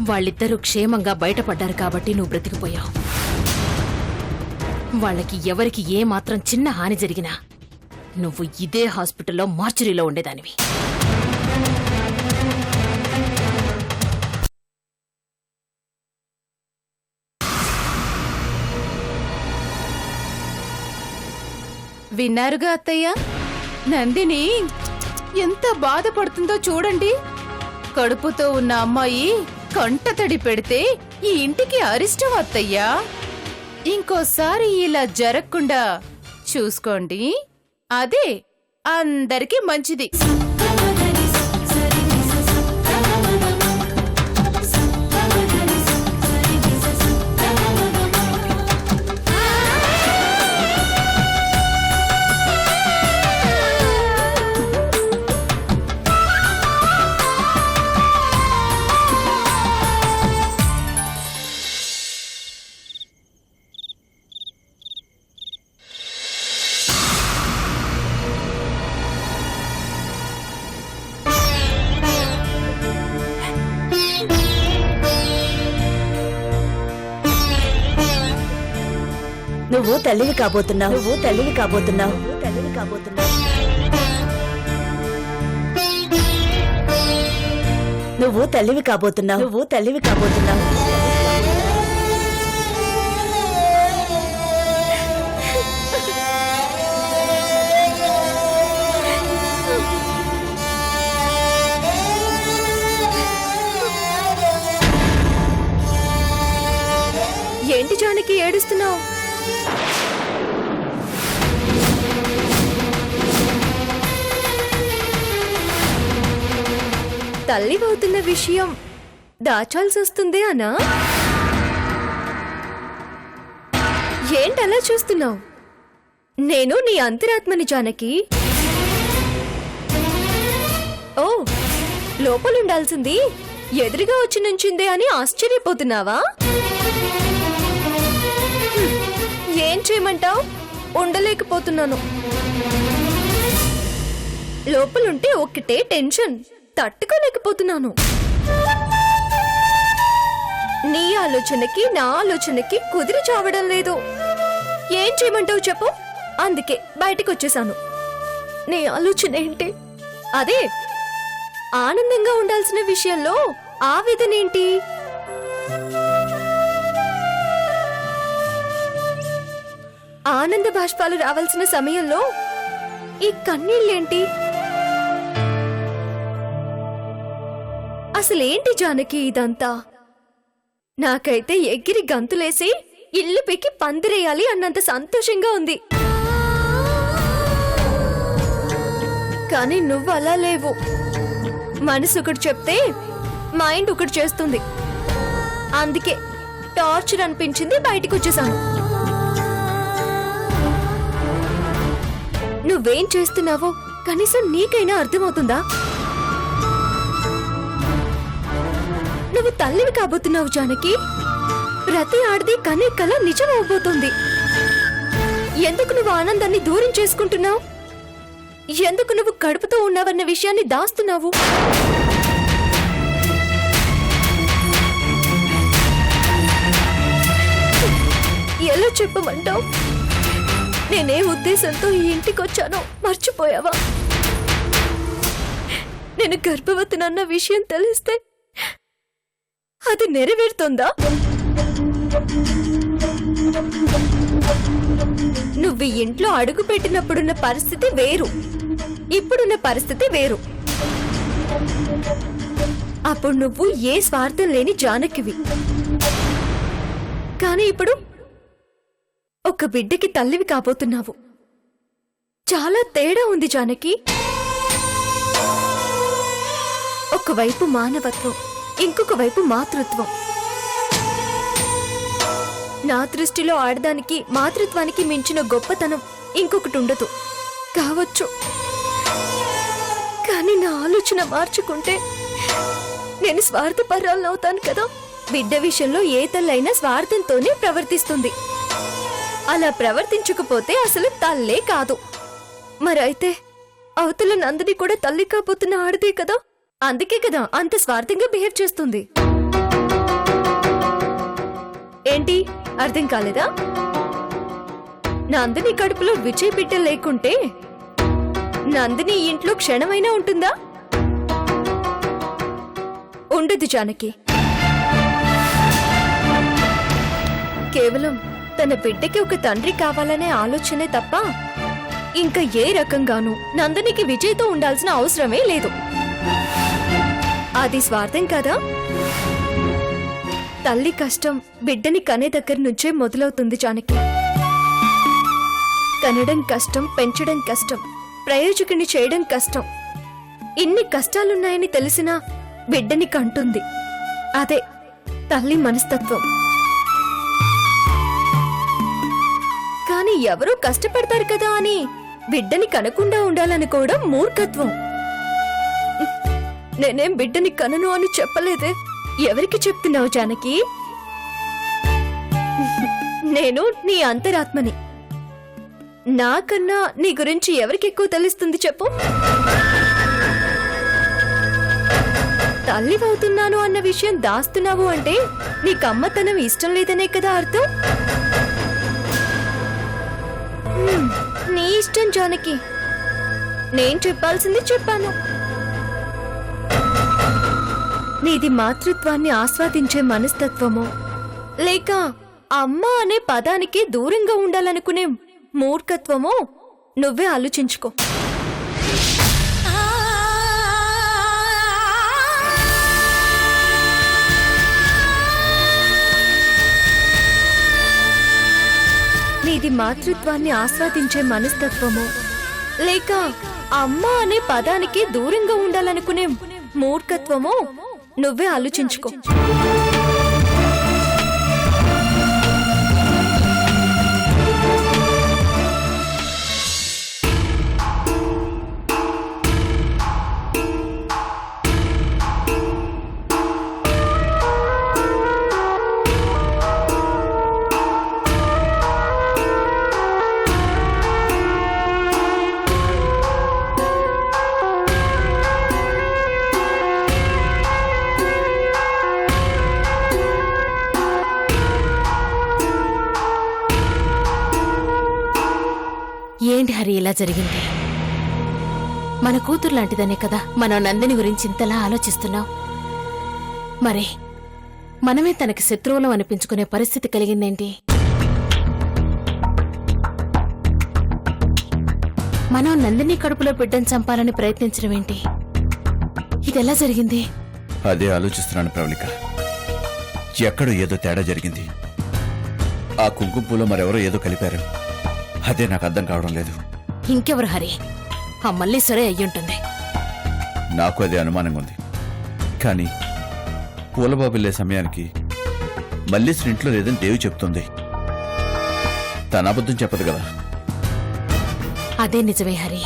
వాళ్ళిద్దరూ క్షేమంగా బయటపడ్డారు కాబట్టి నువ్వు బ్రతికిపోయావు. వాళ్ళకి ఎవరికి ఏమాత్రం చిన్న హాని జరిగినా నువ్వు ఇదే హాస్పిటల్లో మార్చురీలో ఉండేదానివి. విన్నారుగా అత్తయ్య, నందిని ఎంత బాధపడుతుందో చూడండి. కడుపుతో ఉన్న అమ్మాయి కంటతడి పెడితే ఈ ఇంటికి అరిష్టం అత్తయ్యా. ఇంకోసారి ఇలా జరగకుండా చూసుకోండి, అదే అందరికీ మంచిది. నువ్వు తల్లివి కాబోతున్నావు, నువ్వు తల్లివి కాబోతున్నావు, తల్లివి కాబోతున్నావు, నువ్వు తల్లివి కాబోతున్నావు, నువ్వు తల్లివి కాబోతున్నావు. ఏంటి జానకి ఏడుస్తున్నావు? తల్లివవుతున్న విషయం దాచాల్సి వస్తుంది అనా? ఏంటలా చూస్తున్నావు? నేను నీ అంతరాత్మని జానకి. ఓ, లోపలుండాల్సింది ఎదురుగా వచ్చి నుంచిందే అని ఆశ్చర్యపోతున్నావా? ఏం చేయమంటావు? ఉండలేకపోతున్నాను. లోపలుంటే ఒక్కటే టెన్షన్, తట్టుకోలేకపోతున్నాను. నీ ఆలోచనకి నా ఆలోచనకి కుదిరి చావడం లేదు. ఏం చేయమంటావు చెప్పు? అందుకే బయటికి వచ్చేసాను. నీ ఆలోచన ఏంటి? అదే ఆనందంగా ఉండాల్సిన విషయంలో ఆవేదనేంటి? ఆనంద బాష్పాలు రావాల్సిన సమయంలో ఈ కన్నీళ్ళేంటి? అసలేంటి జానకి ఇదంతా? నాకైతే ఎగిరి గంతులేసి ఇల్లు పీకి పందిరేయాలి అన్నంత సంతోషంగా ఉంది. కానీ నువ్వు అలా లేవు. మనసు ఒకటి చెప్తే మైండ్ ఒకటి చేస్తుంది. అందుకే టార్చర్ అనిపించింది, బయటికి వచ్చేసాను. నువ్వేం చేస్తున్నావో కనీసం నీకైనా అర్థమవుతుందా? నువ్వు తల్లివి కాబోతున్నావు జానకి. ప్రతి ఆడది కనే కల నిజం అవబోతోంది. ఎందుకు నువ్వు ఆనందాన్ని దూరం చేసుకుంటున్నావు? ఎందుకు నువ్వు కడుపుతో ఉన్నావన్న విషయాన్ని దాస్తున్నావు? ఎలా చెప్పమంటావు? నేనే ఉద్దేశంతో ఈ ఇంటికొచ్చానో మర్చిపోయావా? నేను గర్భవతినన్న విషయం తెలిస్తే అది నెరవేరుతుందా? నువ్వు ఇంట్లో అడుగు పెట్టినప్పుడున్న పరిస్థితి వేరు, ఇప్పుడున్న పరిస్థితి వేరు. అప్పుడు నువ్వు ఏ స్వార్థం లేని జానకివి. కానీ ఇప్పుడు ఒక బిడ్డకి తల్లివి కాబోతున్నావు. చాలా తేడా ఉంది జానకి. ఒకవైపు మానవత్వం, ఇంకొక వైపు మాతృత్వం. నా దృష్టిలో ఆడదానికి మాతృత్వానికి మించిన గొప్పతనం ఇంకొకటి ఉండదు కావచ్చు. కానీ నా ఆలోచన మార్చుకుంటే నేను స్వార్థపరాలనవుతాను కదా. బిడ్డ విషయంలో ఏ తల్లైనా స్వార్థంతోనే ప్రవర్తిస్తుంది. అలా ప్రవర్తించకపోతే అసలు తల్లే కాదు. మరైతే అవతల నందిని కూడా తల్లి కాబోతున్న ఆడదే కదా. అందుకే కదా అంత స్వార్థంగా బిహేవ్ చేస్తుంది. ఏంటి అర్థం కాలేదా? నందిని కడుపులో విజయ్ బిడ్డ లేకుంటే నందిని ఈ ఇంట్లో క్షణమైనా ఉంటుందా? ఉండదు జానకి. కేవలం తన బిడ్డకి ఒక తండ్రి కావాలనే ఆలోచనే తప్ప ఇంకా ఏ రకంగానూ నందినికి విజయ్తో ఉండాల్సిన అవసరమే లేదు. అది స్వార్థం కదా? తల్లి కష్టం బిడ్డని కనే దగ్గర నుంచే మొదలవుతుంది జానకి. కనడం కష్టం, పెంచడం కష్టం, ప్రయోజకుని చేయడం కష్టం. ఇన్ని కష్టాలున్నాయని తెలిసినా బిడ్డని కంటుంది. అదే తల్లి మనస్తత్వం. కాని ఎవరో కష్టపడతారు కదా అని బిడ్డని కనకుండా ఉండాలనుకోవడం మూర్ఖత్వం. నేనేం బిడ్డని కనను అని చెప్పలేదే. ఎవరికి చెప్తున్నావు జానకి? నేను నీ అంతరాత్మని. నాకన్నా నీ గురించి ఎవరికి ఎక్కువ తెలుస్తుంది చెప్పు? తల్లివవుతున్నాను అన్న విషయం దాస్తున్నావు అంటే నీకమ్మతనం ఇష్టం లేదనే కదా అర్థం? నీ ఇష్టం జానకి. నేను చెప్పాల్సింది చెప్పాను. నీది మాతృత్వాన్ని ఆస్వాదించే మనస్తత్వమో లేక అమ్మ అనే పదానికి దూరంగా ఉండాలనుకునే మూర్ఖత్వమో నువ్వే ఆలోచించుకో. నీది మాతృత్వాన్ని ఆస్వాదించే మనస్తత్వమో లేక అమ్మ అనే పదానికి దూరంగా ఉండాలనుకునే మూర్ఖత్వమో నువ్వే ఆలోచించుకో. ఏంటి హరి ఇలా జరిగింది? మన కూతురు లాంటిదనే కదా మనం నందిని గురించి ఇంతలా ఆలోచిస్తున్నావు. మరి మనమే తనకి శత్రువులం అనిపించుకునే పరిస్థితి కలిగిందేంటి? మనం నందిని కడుపులో బిడ్డను చంపాలని ప్రయత్నించడం ఏంటి? ఇదెలా జరిగింది? అదే ఆలోచిస్తున్నాను ప్రవళిక. ఎక్కడో ఏదో తేడా జరిగింది. ఆ కుంకుమ పూలో మరెవరో ఏదో కలిపారు. అదే నాకు అర్థం కావడం లేదు. ఇంకెవరు హరి? ఆ మల్లీశ్వరే అయ్యుంటుంది. నాకు అదే అనుమానంగా ఉంది. కానీ పూలబాబు వెళ్లే సమయానికి మల్లీశ్వరి ఇంట్లో లేదని దేవి చెప్తుంది. తన అబద్ధం చెప్పదు కదా. అదే నిజమే హరి.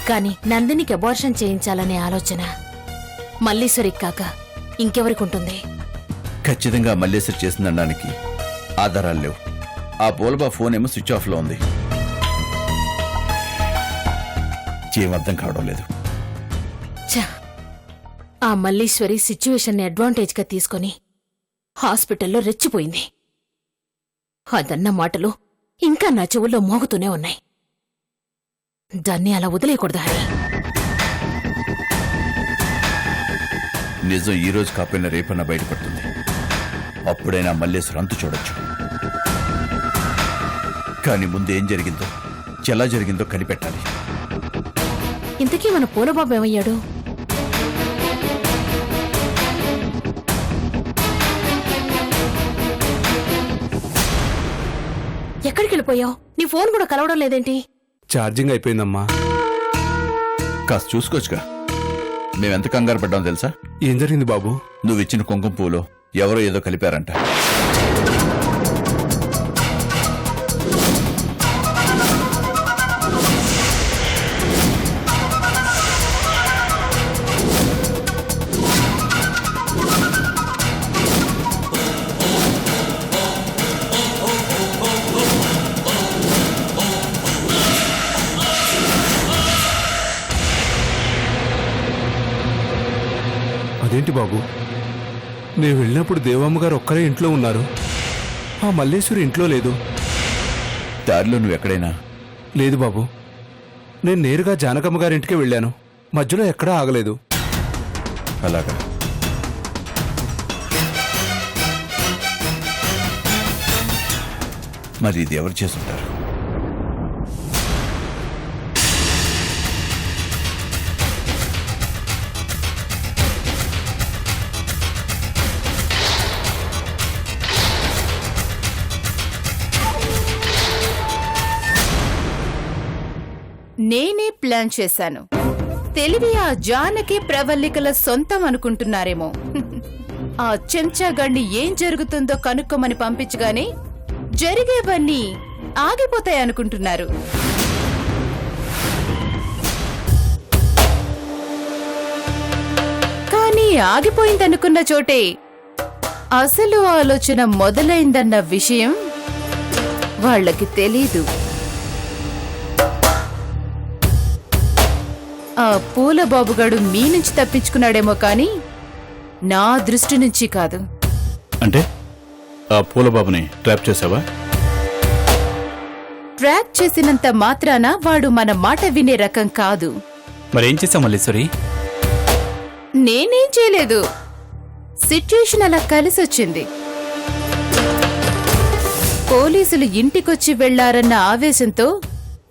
కాని నందినికి అబార్షన్ చేయించాలనే ఆలోచన మల్లీశ్వరికి కాక ఇంకెవరికి ఉంటుంది? ఖచ్చితంగా మల్లీశ్వరి చేసిందనడానికి ఆధారాలు లేవు. ఆ పూలబాబు ఫోన్ ఏమో స్విచ్ ఆఫ్ లో ఉంది. ఏం అర్థం కావడం లేదు. ఆ మల్లీశ్వరి సిచ్యువేషన్ ని అడ్వాంటేజ్ గా తీసుకుని హాస్పిటల్లో రెచ్చిపోయింది. అదన్న మాటలు ఇంకా నా చెవుల్లో మోగుతూనే ఉన్నాయి. దాన్ని అలా వదిలేయకూడదు హరి. నిజం ఈ రోజు కాకపోయినా రేపన్నా బయటపడుతుంది. అప్పుడైనా మల్లేశ్వరి అంతు చూడొచ్చు. కానీ ముందు ఏం జరిగిందో, ఎలా జరిగిందో కనిపెట్టాలి. ఇంతకీ మన పూలబాబు ఏమయ్యాడు? ఎక్కడికి వెళ్ళిపోయావు? నీ ఫోన్ కూడా కలవడం లేదేంటి? ఛార్జింగ్ అయిపోయిందమ్మా. కాస్త చూసుకోవచ్చుగా. మేమెంత కంగారు పడ్డాం తెలుసా? ఏం జరిగింది బాబు? నువ్విచ్చిన కుంకుమ పూలో ఎవరో ఏదో కలిపారంట. అదేంటి బాబు, నేను వెళ్ళినప్పుడు దేవమ్మ గారు ఒక్కరే ఇంట్లో ఉన్నారు. ఆ మల్లేశ్వరి ఇంట్లో లేదు. దారిలో నువ్వు ఎక్కడైనా లేదు బాబు, నేను నేరుగా జానకమ్మ గారింటికే వెళ్ళాను. మధ్యలో ఎక్కడా ఆగలేదు. అలాగా? మరి ఇది ఎవరు చేసుంటారు? నేనే ప్లాన్ చేశాను. తెలివి ఆ జానకి ప్రవల్లికల సొంతం అనుకుంటున్నారేమో. ఆ చెంచాగాడిని ఏం జరుగుతుందో కనుక్కోమని పంపించగానే జరిగేవన్నీ ఆగిపోతాయనుకుంటున్నారు. కానీ ఆగిపోయిందనుకున్న చోటే అసలు ఆలోచన మొదలైందన్న విషయం వాళ్ళకి తెలీదు. ఆ పూల బాబుగాడు మీ నుంచి తప్పించుకున్నాడేమో కాని నా దృష్టి నుంచి కాదు. అంటే ఆ పూలబాబుని ట్రాప్ చేసావా? ట్రాక్ చేసినంత మాత్రాన వాడు మన మాట వినే రకం కాదు. మరేం చేసావు మల్లేశ్వరి? నేనేం చేయలేదు. సిట్యుయేషన్ అలా కలిసొచ్చింది. పోలీసులు ఇంటికొచ్చి వెళ్లారన్న ఆవేశంతో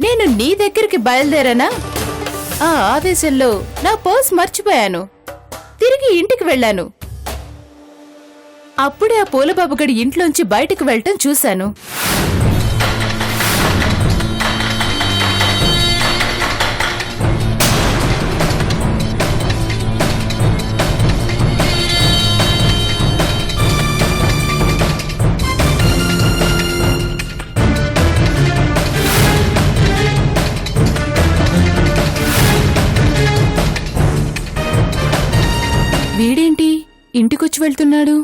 నేను నీ దగ్గరికి బయలుదేరానా? ఆ ఆవేశంలో నా పర్స్ మర్చిపోయాను. తిరిగి ఇంటికి వెళ్ళాను. అప్పుడే ఆ పూలబాబుగడి ఇంట్లోంచి బయటకు వెళ్ళటం చూశాను. వీడేంటి ఇంటికొచ్చి వెళ్తున్నాడు?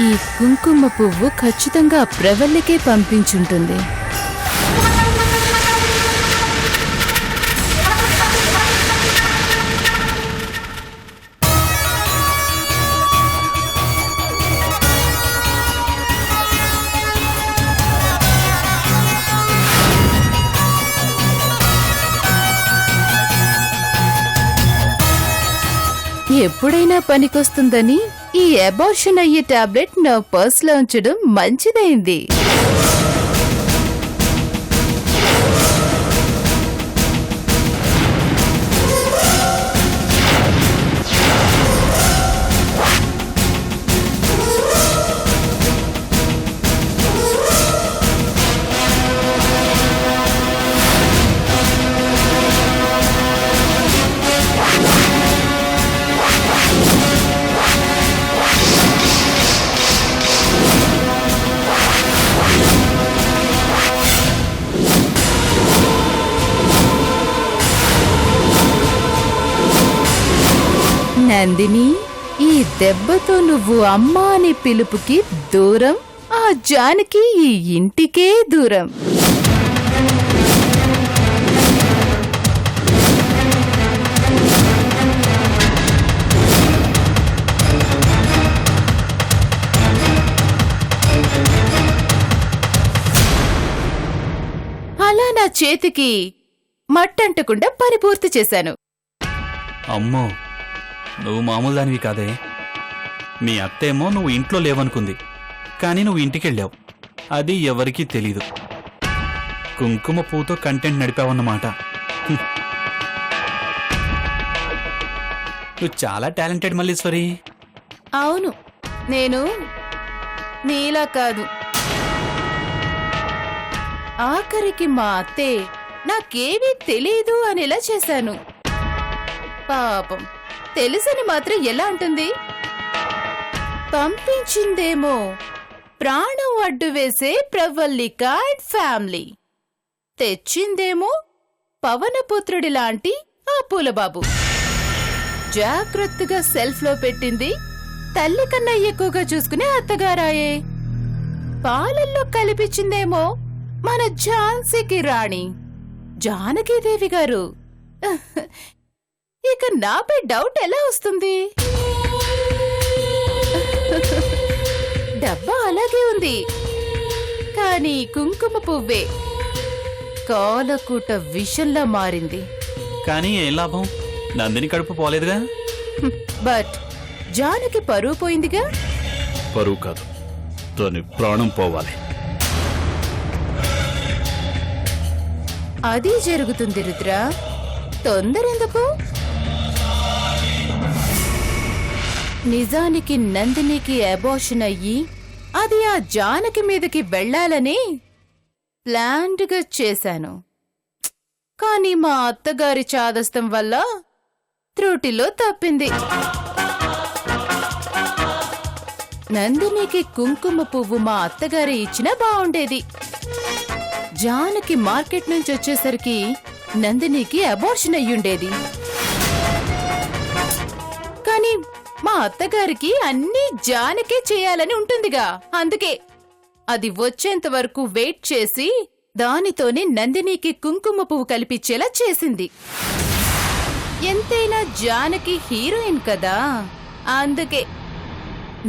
ఈ కుంకుమ పువ్వు ఖచ్చితంగా ప్రవల్లికే పంపించుంటుంది. ఎప్పుడైనా పనికొస్తుందని ఈ అబార్షన్ అయ్యే టాబ్లెట్ నా పర్సులో ఉంచడం మంచిదైంది. నందిని, ఈ దెబ్బతో నువ్వు అమ్మా అనే పిలుపుకి దూరం, ఆ జానకి ఈ ఇంటికే దూరం. చేతికి మట్టంటకుండా పని పూర్తి చేశాను. అమ్మో, నువ్వు మామూలు దానివి కాదే. మీ అత్తేమో నువ్వు ఇంట్లో లేవనుకుంది, కానీ నువ్వు ఇంటికెళ్ళావు. అది ఎవరికీ తెలీదు. కుంకుమ పువ్వుతో కంటెంట్ నడిపావన్నమాట. హ్మ్. నువ్వు చాలా టాలెంటెడ్ మల్లీశ్వరి. అవును, నేను నీలా కాదు. ఆఖరికి మా అత్తే నాకేమీ తెలీదు అనేలా చేశాను. పాపం, తెలుసని మాత్రం ఎలా ఉంటుంది? పంపించిందేమో ప్రాణం అడ్డు వేసే ప్రవల్లిక అండ్ ఫ్యామిలీ, తెచ్చిందేమో పవనపుత్రుడి లాంటి ఆ పూలబాబు. జాగ్రత్తగా సెల్ఫ్ లో పెట్టింది తల్లి కన్నా ఎక్కువగా చూసుకునే అత్తగారాయే. పాలల్లో కలిపించిందేమో మన ఝాన్సీకి రాణి జానకీదేవి గారు. ఇక నాపై డౌట్ ఎలా వస్తుంది? డబ్బా అలాగే ఉంది, కానీ కుంకుమ పువ్వే కాలకూట విషంలా మారింది. కానీ ఏం లాభం? నందిని కడుపు పోలేదుగా. బట్ జానకి పరువు పోయిందిగా. పరువు కాదు, దాని ప్రాణం పోవాలి. అది జరుగుతుంది రుద్ర, తొందరెందుకు? నిజానికి నందినికి అబార్షన్ అయ్యి అది ఆ జానకి మీదకి వెళ్లాలని ప్లాన్డ్గా చేశాను. కానీ మా అత్తగారి చాదస్తం వల్ల త్రుటిలో తప్పింది. నందినికి కుంకుమ పువ్వు మా అత్తగారి ఇచ్చినా బావుండేది. జానకి మార్కెట్ నుంచి వచ్చేసరికి నందినికి అబార్షన్ అయ్యుండేది. కానీ మా అత్తగారికి అన్నీ జానకే చేయాలని ఉంటుందిగా, అందుకే అది వచ్చేంత వరకు వెయిట్ చేసి దానితోనే నందినికి కుంకుమ పువ్వు కల్పించేలా చేసింది. ఎంతైనా జానకి హీరోయిన్ కదా, అందుకే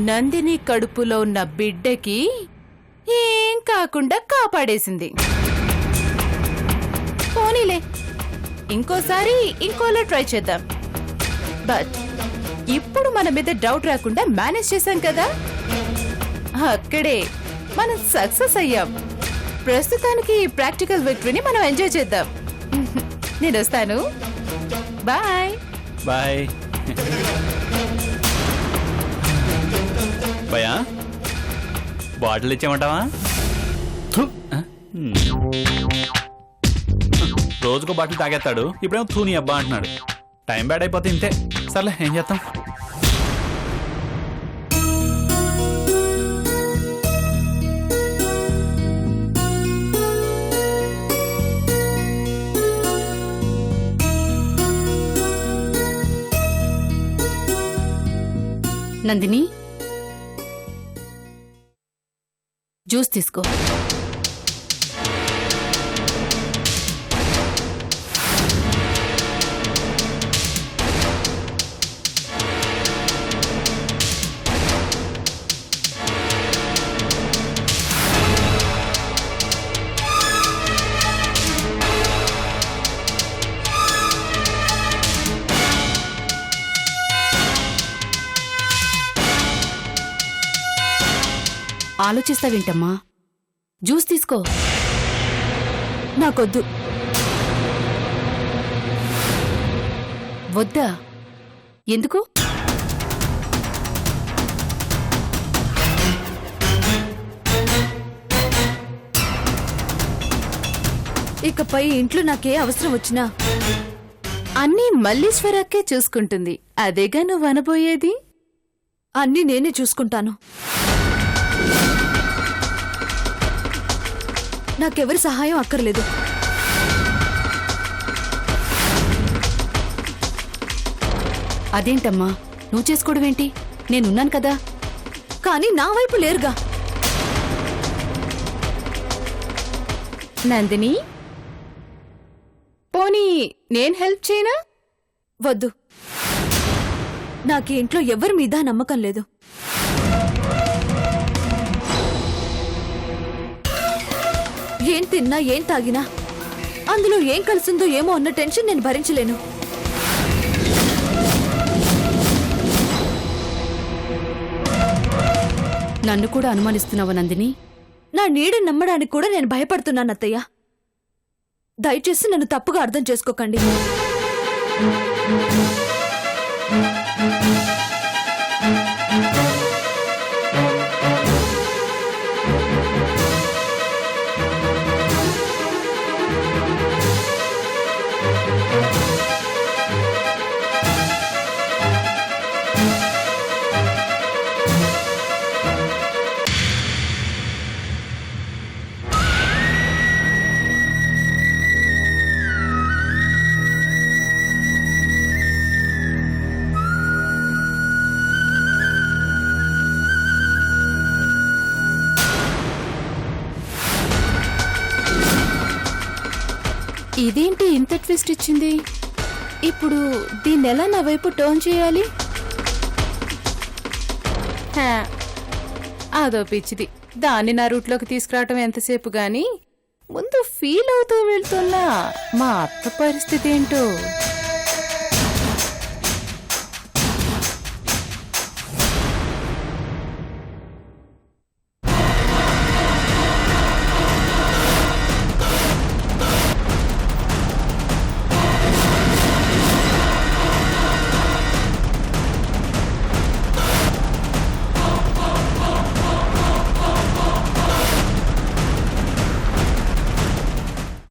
నందిని కడుపులో ఉన్న బిడ్డకి ఏం కాకుండా కాపాడేసింది. పోనీలే, ఇంకోసారి ఇంకోలా ట్రై చేద్దాం. బట్ ఇప్పుడు మన మీద డౌట్ రాకుండా మేనేజ్ చేశాం కదా, అక్కడే మనం సక్సెస్ అయ్యాం. ప్రస్తుతానికి ప్రాక్టికల్ విక్టరీని మనం ఎంజాయ్ చేద్దాం. నేను వస్తాను. Bye bye. భయా, బాటిల్ ఇచ్చామంటావా? రోజుకో బాటిల్ తాగేస్తాడు, ఇప్పుడేమో తూని అబ్బా అంటున్నాడు. టైం బ్యాడ్ అయిపోతే ఇంతే. సర్లే, ఏం చేస్తాం. నందిని, జ్యూస్ తీసుకో. ఆలోచిస్తావేంటమ్మా? జ్యూస్ తీసుకో. నాకొద్దు. వద్దా? ఎందుకు? ఇకపై ఇంట్లో నాకే అవసరం వచ్చినా అన్నీ మల్లీశ్వరక్కే చూసుకుంటుంది. అదేగా నువ్వు అనబోయేది. అన్నీ నేనే చూసుకుంటాను. నాకెవరి సహాయం అక్కర్లేదు. అదేంటమ్మా, నువ్వు చేసుకోవడమేంటి? నేనున్నాను కదా. కానీ నా వైపు లేరుగా. నందిని, పోనీ నేను హెల్ప్ చేయనా? వద్దు. నాకు ఇంట్లో ఎవరి మీద నమ్మకం లేదు. ఏం తిన్నా ఏం తాగినా అందులో ఏం కలిసిందో ఏమో అన్న టెన్షన్ నేను భరించలేను. నన్ను కూడా అనుమానిస్తున్నావా నందిని? నా నీడని నమ్మడానికి కూడా నేను భయపడుతున్నాను అత్తయ్య. దయచేసి నన్ను తప్పుగా అర్థం చేసుకోకండి. ఇదేంటి ఇంత ట్విస్ట్ ఇచ్చింది? ఇప్పుడు దీన్ని ఎలా నా వైపు టర్న్ చేయాలి? హా, అదో పిచ్చిది. దాన్ని నా రూట్లోకి తీసుకురావటం ఎంతసేపు గాని ముందు ఫీల్ అవుతూ వెళ్తున్నా మా అత్త పరిస్థితి ఏంటో.